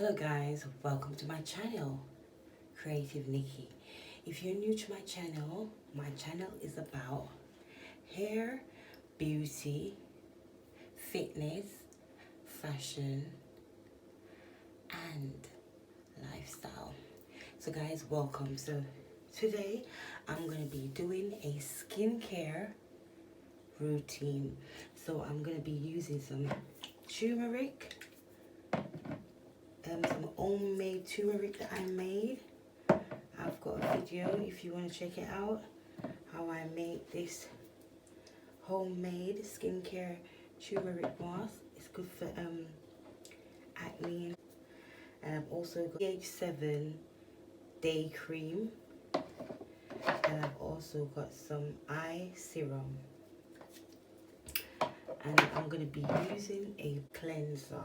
Hello guys, welcome to my channel, Creative Nikki. If you're new to my channel is about hair, beauty, fitness, fashion, and lifestyle. So guys, welcome. So today I'm going to be doing a skincare routine. So I'm going to be using some turmeric, some homemade turmeric that I made. I've got a video if you want to check it out, how I make this homemade skincare turmeric mask. It's good for acne. And I've also got pH7 day cream, and I've also got some eye serum, and I'm going to be using a cleanser.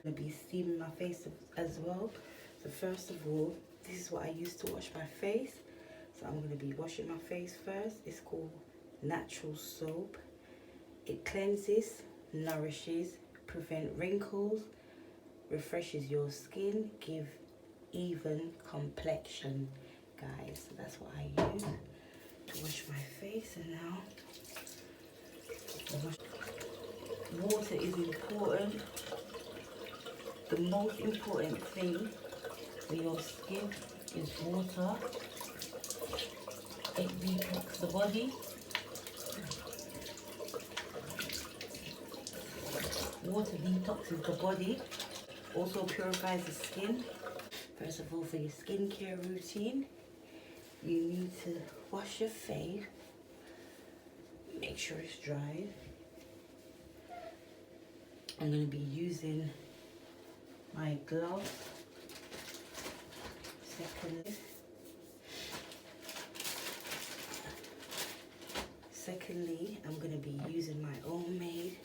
I'm going to be steaming my face as well. So first of all, this is what I use to wash my face. So I'm going to be washing my face first. It's called natural soap. It cleanses, nourishes, prevent wrinkles, refreshes your skin, give even complexion, guys. So that's what I use to wash my face. And now water is important. The most important thing for your skin is water. It detoxes the body. Water detoxes the body, also purifies the skin. First of all, for your skincare routine, you need to wash your face. Make sure it's dry. I'm going to be using my glove. Secondly, I'm going to be using my homemade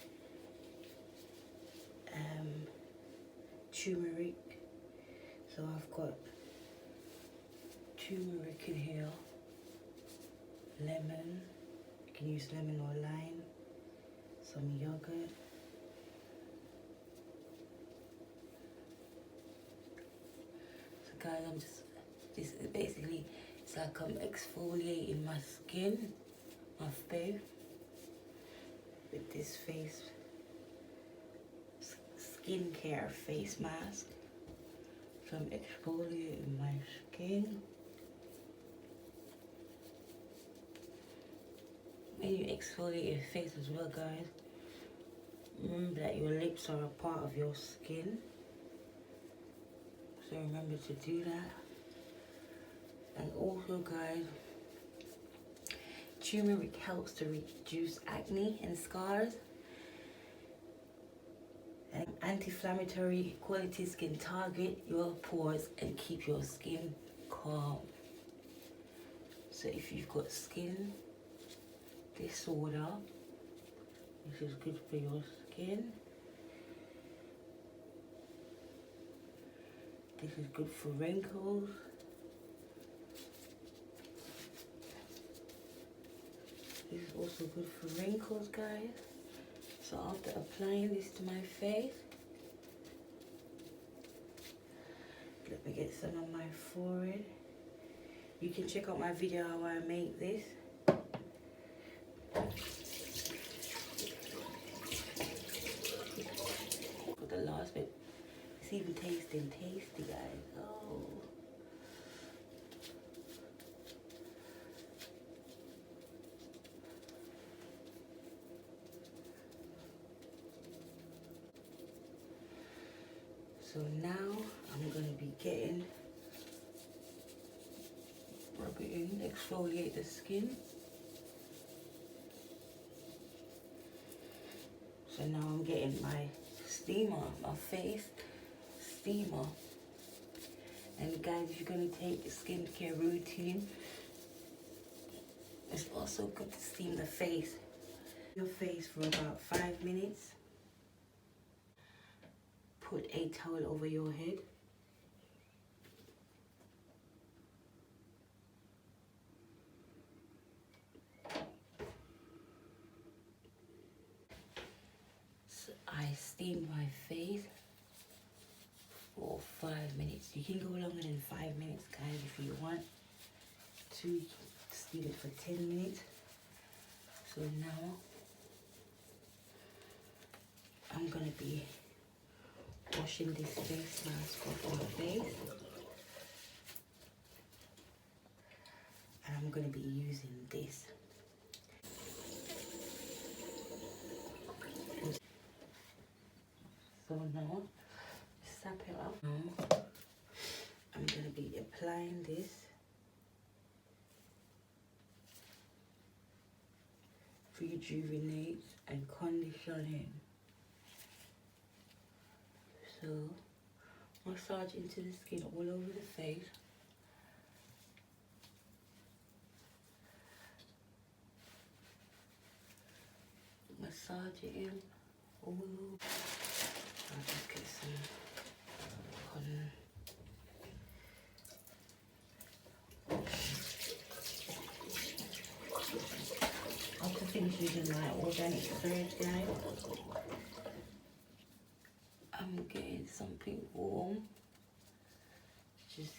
turmeric. So I've got turmeric in here, lemon, you can use lemon or lime, some yogurt, so guys, this is basically, it's like I'm exfoliating my skin, my face, with this skincare face mask. So I'm exfoliating my skin. When you exfoliate your face as well, guys, remember that your lips are a part of your skin. So remember to do that. And also, guys, turmeric helps to reduce acne and scars. And anti-inflammatory qualities can target your pores and keep your skin calm. So if you've got skin disorder, this is good for your skin. This is good for wrinkles. This is also good for wrinkles, guys. So after applying this to my face, let me get some on my forehead. You can check out my video how I make this. For the last bit, it's even tasty, guys. Oh. So now I'm going to be rub it in, exfoliate the skin. So now I'm getting my steamer, my face steamer. And guys, if you're going to take the skincare routine, it's also good to steam the face. Your face for about 5 minutes. Put a towel over your head. So I steam my face for 5 minutes. You can go longer than 5 minutes, guys, if you want to. Just leave it for 10 minutes. So now I'm gonna be washing this face mask off my face, and I'm gonna be using this. So now, sap it up. Now, I'm gonna be applying this rejuvenate and conditioning. So, massage into the skin all over the face. Massage it in all over. I'll just get some cotton. After finish using my organic thread, guys, I'm getting something warm. Just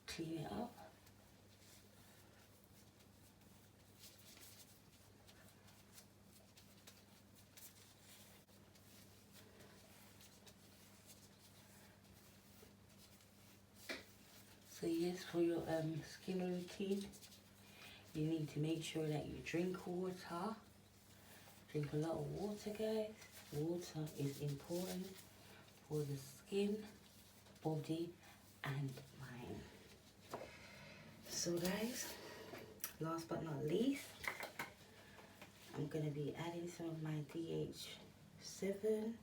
clean it up. So yes, for your skin routine, you need to make sure that you drink water. Drink a lot of water, guys. Water is important for the skin, body, and mind. So guys, last but not least, I'm gonna be adding some of my DH7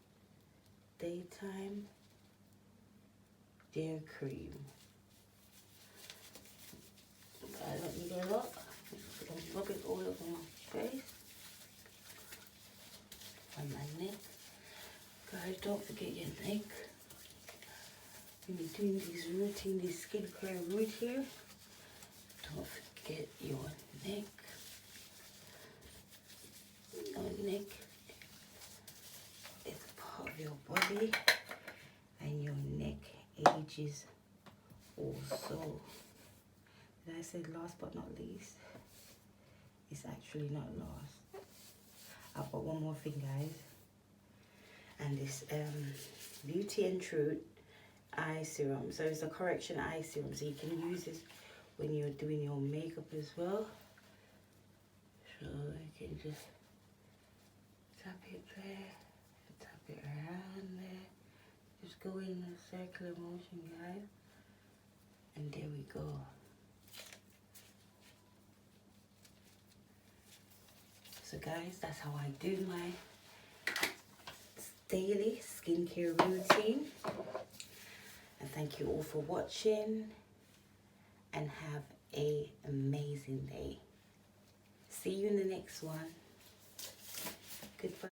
Daytime Day Cream. I don't need a lot. I'm gonna rub it all over my face and my neck. Guys, don't forget your neck. When you're doing this routine, this skincare routine, don't forget your neck. Your neck is part of your body, and your neck ages also. Did I say last but not least? It's actually not last. I've got one more thing, guys. And this Beauty and Truth eye serum. So it's a correction eye serum. So you can use this when you're doing your makeup as well. So you can just tap it there, tap it around there. Just go in a circular motion, guys. And there we go. So guys, that's how I do my daily skincare routine. And thank you all for watching, and have an amazing day. See you in the next one. Goodbye.